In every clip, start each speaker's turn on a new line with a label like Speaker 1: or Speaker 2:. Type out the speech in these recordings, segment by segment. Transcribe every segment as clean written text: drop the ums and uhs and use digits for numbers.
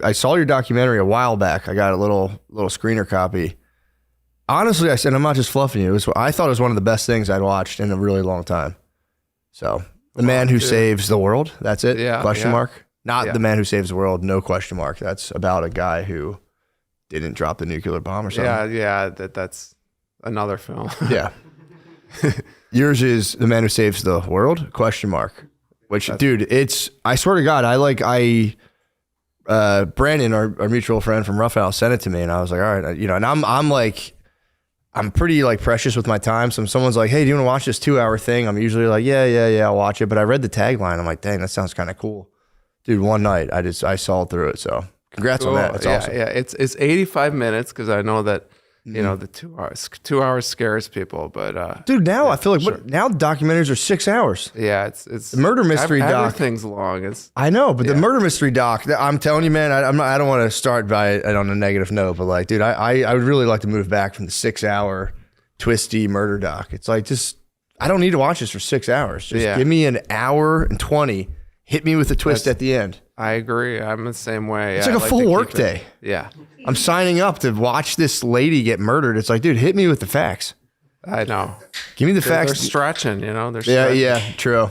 Speaker 1: I saw your documentary a while back. I got a little screener copy. Honestly, I said, I'm not just fluffing you. I thought it was one of the best things I'd watched in a really long time. So, the man who saves the world, that's it?
Speaker 2: Yeah.
Speaker 1: Question mark? Not the man who saves the world, no question mark. That's about a guy who didn't drop the nuclear bomb or something.
Speaker 2: Yeah, that's another film.
Speaker 1: Yeah. Yours is The Man Who Saves the World, question mark. Which, dude, I swear to God, Brandon, our mutual friend from Rough House, sent it to me, and I was like, all right, and I'm pretty like precious with my time. So if someone's like, hey, do you want to watch this 2-hour thing? I'm usually like, yeah, I'll watch it. But I read the tagline. I'm like, dang, that sounds kind of cool. Dude, one night I saw through it. So congrats on that. That's awesome.
Speaker 2: Yeah, it's 85 minutes because I know that, the 2 hours scares people, but
Speaker 1: dude, now I feel like now documentaries are 6 hours.
Speaker 2: Yeah, it's
Speaker 1: the murder mystery doc.
Speaker 2: Everything's long.
Speaker 1: I know, but the murder mystery doc, I'm telling you, man, I don't want to start by it on a negative note, but like, dude, I would really like to move back from the 6-hour twisty murder doc. It's like, I don't need to watch this for 6 hours. Just give me an hour and 20. Hit me with a twist at the end.
Speaker 2: I agree. I'm the same way.
Speaker 1: It's like a full work day.
Speaker 2: Yeah.
Speaker 1: I'm signing up to watch this lady get murdered. It's like, dude, hit me with the facts.
Speaker 2: I know.
Speaker 1: Give me the facts.
Speaker 2: They're stretching, They're
Speaker 1: stretching. Yeah, true.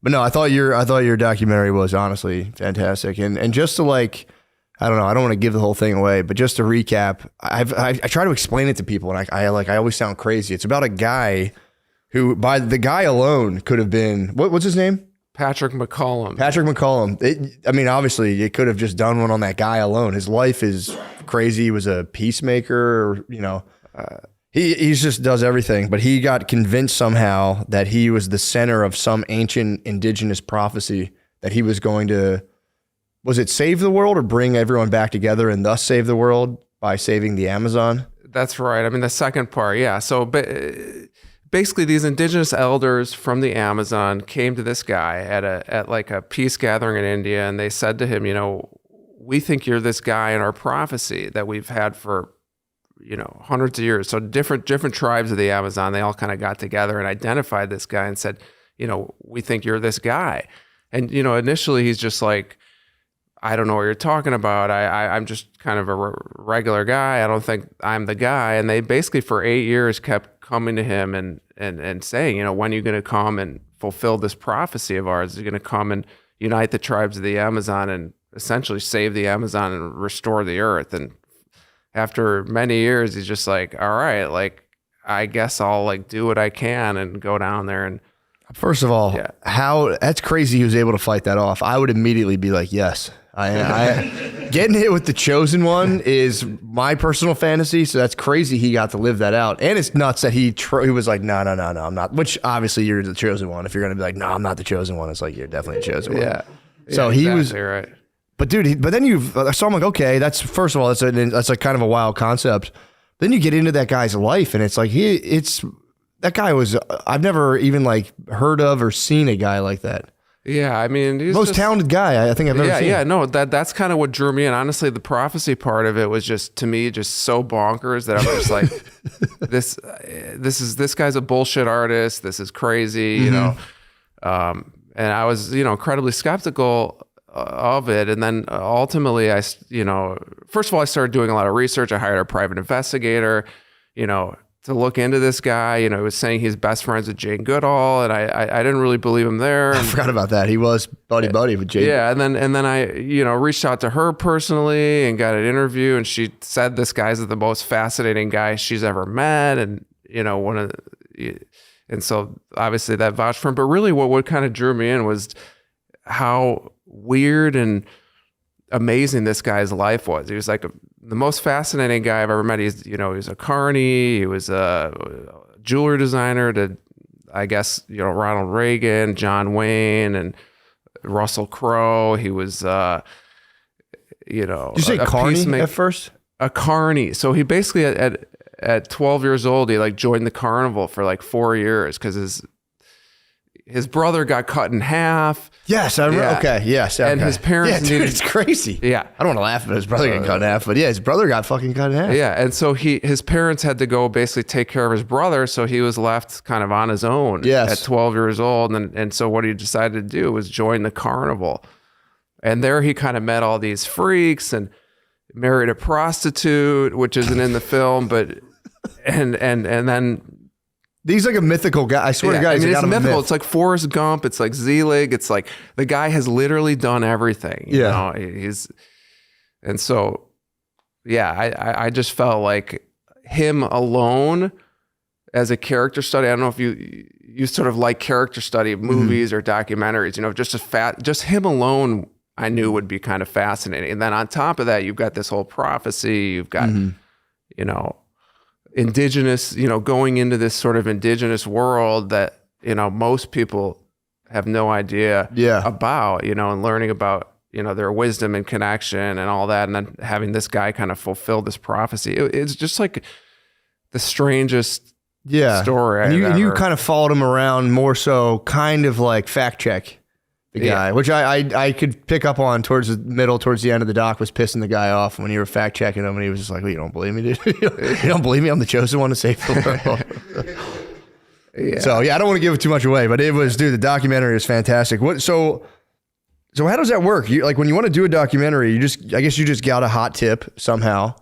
Speaker 1: But no, I thought your documentary was honestly fantastic. And just to like, I don't know, I don't want to give the whole thing away, but just to recap, I try to explain it to people, and I always sound crazy. It's about a guy who, by the guy alone, could have been what's his name?
Speaker 2: Patrick McCollum.
Speaker 1: Obviously, it could have just done one on that guy alone. His life is crazy. He was a peacemaker, he just does everything. But he got convinced somehow that he was the center of some ancient indigenous prophecy that he was going to, was it save the world or bring everyone back together and thus save the world by saving the Amazon?
Speaker 2: That's right. The second part, yeah. So basically, these indigenous elders from the Amazon came to this guy at like a peace gathering in India, and they said to him, we think you're this guy in our prophecy that we've had for, hundreds of years. So different tribes of the Amazon, they all kind of got together and identified this guy and said, we think you're this guy. And, initially he's just like, I don't know what you're talking about. I'm just kind of a regular guy. I don't think I'm the guy. And they basically for 8 years kept coming to him and saying, when are you going to come and fulfill this prophecy of ours? You're going to come and unite the tribes of the Amazon and essentially save the Amazon and restore the earth. And after many years, he's just like, all right, like, I guess I'll like do what I can and go down there. And
Speaker 1: first of all, that's crazy. He was able to fight that off. I would immediately be like, yes. Getting hit with the chosen one is my personal fantasy, so that's crazy he got to live that out. And it's nuts that he was like, no, I'm not. Which obviously you're the chosen one. If you're gonna be like, no, I'm not the chosen one, it's like you're definitely the chosen one.
Speaker 2: Yeah.
Speaker 1: So
Speaker 2: he
Speaker 1: was
Speaker 2: right.
Speaker 1: But dude, so I'm like, okay, that's first of all, that's like kind of a wild concept. Then you get into that guy's life, and it's like that guy was, I've never even like heard of or seen a guy like that.
Speaker 2: Yeah, he's
Speaker 1: most talented guy I think I've ever seen.
Speaker 2: Yeah, no, that's kind of what drew me in. Honestly, the prophecy part of it was just, to me, just so bonkers that I'm just like, this guy's a bullshit artist. This is crazy, and I was, incredibly skeptical of it. And then ultimately, first of all, I started doing a lot of research. I hired a private investigator, to look into this guy. He was saying he's best friends with Jane Goodall, and I didn't really believe him there.
Speaker 1: I forgot about that. He was buddy with Jane.
Speaker 2: Yeah, and then I reached out to her personally and got an interview, and she said this guy's the most fascinating guy she's ever met, and and so obviously that vouched for him. But really, what kind of drew me in was how weird and amazing this guy's life was. He was like the most fascinating guy I've ever met. He's a carny. He was a jewelry designer to, I guess, Ronald Reagan, John Wayne, and Russell Crowe. He was,
Speaker 1: Did you say carny at first?
Speaker 2: A carny. So he basically at 12 years old, he like joined the carnival for like 4 years because his brother got cut in half.
Speaker 1: Yes, I remember. Yeah. Okay, yes. Okay.
Speaker 2: And his parents needed...
Speaker 1: it's crazy.
Speaker 2: Yeah.
Speaker 1: I don't want to laugh at his brother getting cut in half, but yeah, his brother got fucking cut in half.
Speaker 2: Yeah, and so his parents had to go basically take care of his brother, so he was left kind of on his own at 12 years old. And so what he decided to do was join the carnival. and there he kind of met all these freaks and married a prostitute, which isn't in the film, but and then
Speaker 1: he's like a mythical guy. I swear to God,
Speaker 2: it's mythical. It's like Forrest Gump. It's like Zelig. It's like the guy has literally done everything. You know? And so, I just felt like him alone as a character study. I don't know if you sort of like character study of movies or documentaries. You know, just him alone, I knew would be kind of fascinating. And then on top of that, you've got this whole prophecy. You've got, you know, indigenous, you know, going into this sort of indigenous world that, you know, most people have no idea about, you know, and learning about, you know, their wisdom and connection and all that. And then having this guy kind of fulfill this prophecy. It's just like the strangest story.
Speaker 1: And you kind of followed him around more so kind of like fact check the guy, which I could pick up on towards the end of the doc was pissing the guy off when you were fact checking him and he was just like, well, you don't believe me, dude? You don't believe me? I'm the chosen one to save the world. So I don't want to give it too much away, but it was, dude, the documentary is fantastic. So how does that work? You like when you want to do a documentary, I guess you just got a hot tip somehow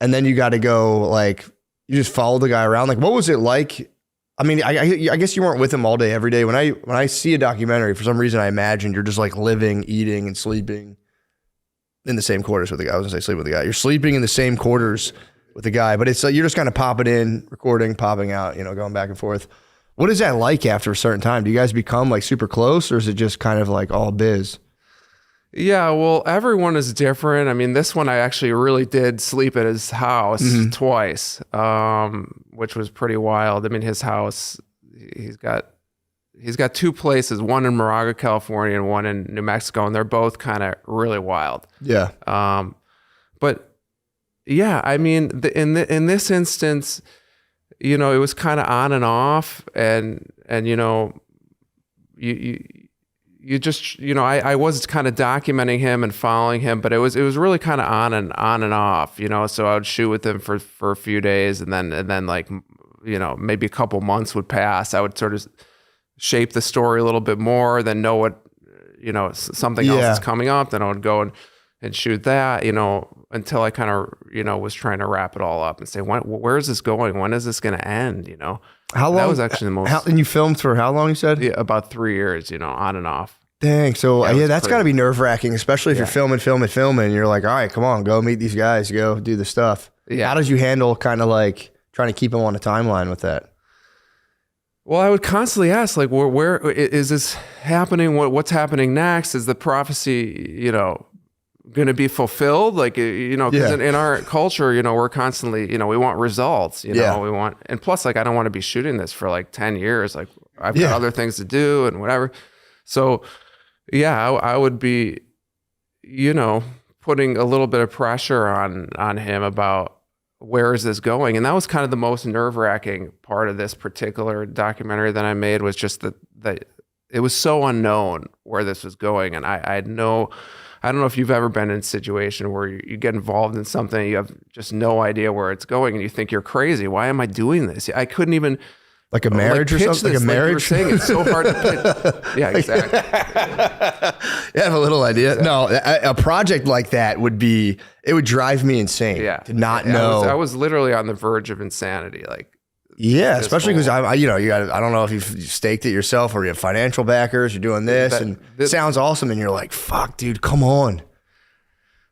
Speaker 1: and then you got to go like, you just follow the guy around. Like, what was it like? I mean, I guess you weren't with him all day, every day. When I see a documentary, for some reason, I imagine you're just like living, eating, and sleeping in the same quarters with the guy. I was gonna say sleep with the guy. You're sleeping in the same quarters with the guy, but it's like you're just kind of popping in, recording, popping out, you know, going back and forth. What is that like after a certain time? Do you guys become like super close, or is it just kind of like all biz?
Speaker 2: Yeah, well, everyone is different. I mean, this one I actually really did sleep at his house twice, which was pretty wild. I mean, his house, he's got two places, one in Moraga, California, and one in New Mexico, and they're both kind of really wild. Yeah. But yeah, I mean, in this instance, you know, it was kind of on and off, and you know, you just, you know, I was kind of documenting him and following him, but it was really kind of on and off, you know. So I would shoot with him for a few days, and then like, you know, maybe a couple months would pass. I would sort of shape the story a little bit more, then know what, you know, something else is coming up. Then I would go and shoot that, you know, until I kind of, you know, was trying to wrap it all up and say, where is this going? When is this going to end? You know,
Speaker 1: how long?
Speaker 2: That was actually the most.
Speaker 1: And you filmed for how long? You said
Speaker 2: about 3 years. You know, on and off.
Speaker 1: Dang. So that's got to be nerve wracking, especially if you're filming. You're like, all right, come on, go meet these guys, go do the stuff. Yeah. How did you handle kind of like trying to keep them on a timeline with that?
Speaker 2: Well, I would constantly ask, like, where is this happening? What's happening next? Is the prophecy, you know, going to be fulfilled? Like, you know, because in our culture, you know, we're constantly, you know, we want results, you know, we want, and plus, like, I don't want to be shooting this for like 10 years. Like, I've got other things to do and whatever. So, yeah, I would be, you know, putting a little bit of pressure on him about where is this going? And that was kind of the most nerve-wracking part of this particular documentary that I made, was just that it was so unknown where this was going. And I don't know if you've ever been in a situation where you get involved in something, you have just no idea where it's going, and you think you're crazy. Why am I doing this? I couldn't even...
Speaker 1: Like a marriage or something? Like a marriage?
Speaker 2: Like you were saying, it's so hard to pitch. Yeah, exactly.
Speaker 1: You have a little idea. No, a project like that would drive me insane. Yeah. To not know.
Speaker 2: I was literally on the verge of insanity. Like,
Speaker 1: yeah, especially because I don't know if you've staked it yourself or you have financial backers, you're doing this, and it sounds awesome, and you're like, fuck, dude, come on.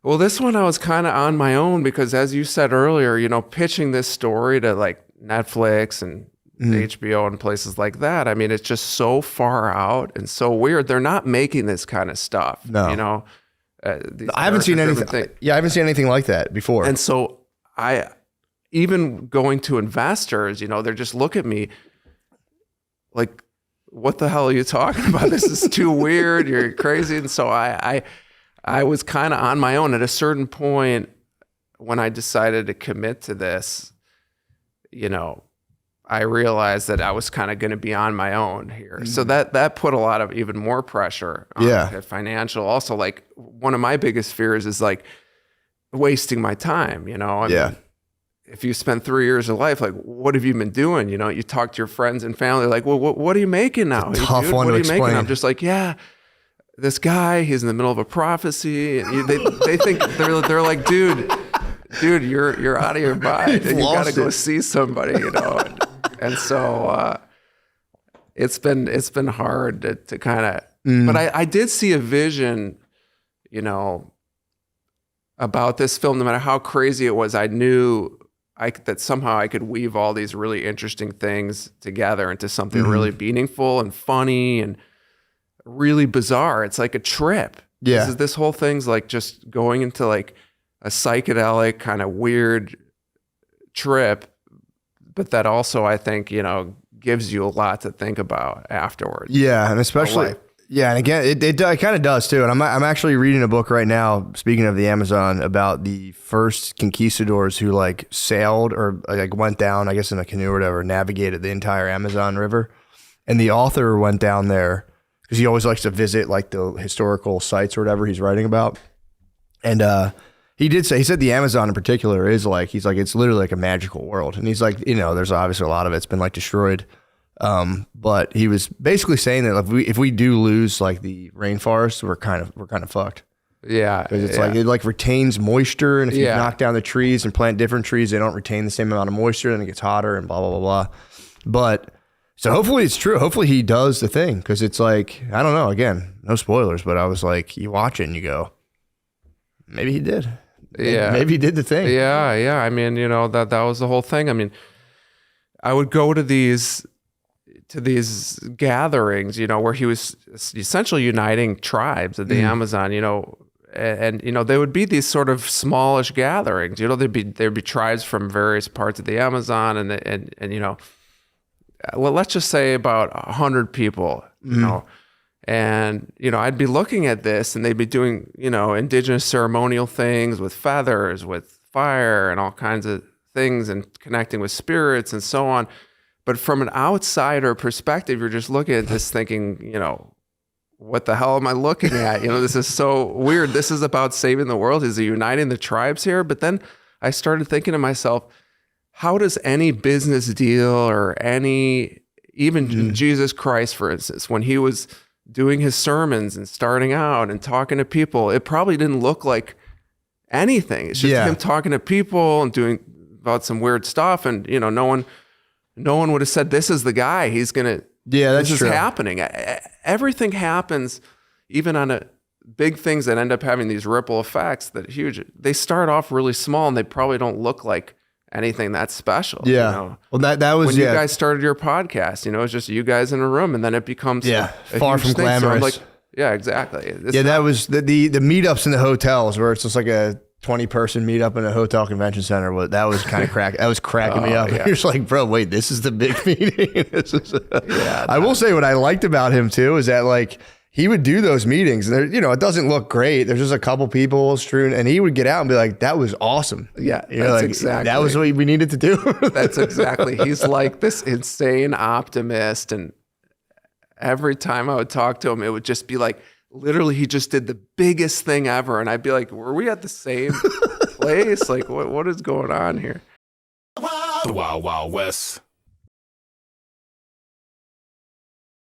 Speaker 2: Well, this one I was kind of on my own because, as you said earlier, you know, pitching this story to like Netflix and HBO and places like that. I mean, it's just so far out and so weird. They're not making this kind of stuff. No. You know,
Speaker 1: I haven't seen anything. Yeah, I haven't seen anything like that before.
Speaker 2: And so even going to investors, you know, they're just look at me like, what the hell are you talking about? This is too weird. You're crazy. And so I was kind of on my own. At a certain point, when I decided to commit to this, you know, I realized that I was kind of going to be on my own here. So that put a lot of even more pressure on financial. Also, like, one of my biggest fears is like wasting my time, you know? I mean, if you spend 3 years of life, like, what have you been doing? You know, you talk to your friends and family, like, well, what are you making now?
Speaker 1: It's a tough one to explain.
Speaker 2: I'm just like, this guy, he's in the middle of a prophecy. And they think they're like, dude, you're out of your mind. And you got to go see somebody, And so it's been hard to kind of. But I did see a vision, about this film. No matter how crazy it was, I knew that somehow I could weave all these really interesting things together into something really meaningful and funny and really bizarre. It's like a trip.
Speaker 1: Yeah.
Speaker 2: This whole thing's like just going into like a psychedelic kind of weird trip, but that also I think, gives you a lot to think about afterwards.
Speaker 1: Yeah. And especially, yeah. And again, it kind of does too. And I'm actually reading a book right now, speaking of the Amazon, about the first conquistadors who like sailed or like went down, I guess in a canoe or whatever, navigated the entire Amazon River. And the author went down there because he always likes to visit like the historical sites or whatever he's writing about. And he said the Amazon in particular is like, he's like, it's literally like a magical world. And he's like, there's obviously a lot of it's been like destroyed. But he was basically saying that if we do lose like the rainforest, we're kind of fucked.
Speaker 2: Yeah.
Speaker 1: Because it's like, it like retains moisture. And if you knock down the trees and plant different trees, they don't retain the same amount of moisture, then it gets hotter and blah, blah, blah, blah. But so hopefully it's true. Hopefully he does the thing. Cause it's like, I don't know, again, no spoilers, but I was like, you watch it and you go, maybe he did.
Speaker 2: Yeah.
Speaker 1: Maybe he did the thing.
Speaker 2: Yeah. Yeah. I mean, that was the whole thing. I mean, I would go to these gatherings, where he was essentially uniting tribes of the Amazon, and they would be these sort of smallish gatherings, there'd be tribes from various parts of the Amazon and well, let's just say about 100 people, and, I'd be looking at this and they'd be doing, indigenous ceremonial things with feathers, with fire and all kinds of things and connecting with spirits and so on. But from an outsider perspective, you're just looking at this thinking, what the hell am I looking at? This is so weird. This is about saving the world. Is he uniting the tribes here? But then I started thinking to myself, how does any business deal or even Jesus Christ, for instance, when he was doing his sermons and starting out and talking to people, it probably didn't look like anything. It's just him talking to people and doing about some weird stuff. And, no one would have said, this is the guy. He's going to,
Speaker 1: that's
Speaker 2: this
Speaker 1: true.
Speaker 2: is happening. Everything happens, even on big things that end up having these ripple effects that huge. They start off really small and they probably don't look like anything that's special.
Speaker 1: Yeah. Well, that was
Speaker 2: when you guys started your podcast, it's just you guys in a room and then it becomes
Speaker 1: far from glamorous.
Speaker 2: So I'm like, yeah, exactly.
Speaker 1: That was the meetups in the hotels where it's just like a 20-person meetup in a hotel convention center. That was kind of that was cracking me up. You're just like, bro, wait, this is the big meeting. I will say what I liked about him too is that like he would do those meetings and there, it doesn't look great. There's just a couple people strewn and he would get out and be like, that was awesome.
Speaker 2: Yeah, that's exactly.
Speaker 1: That was what we needed to do.
Speaker 2: That's exactly. He's like this insane optimist. And every time I would talk to him, it would just be like, literally, he just did the biggest thing ever. And I'd be like, were we at the same place? Like, what is going on here?
Speaker 3: The Wild Wild West.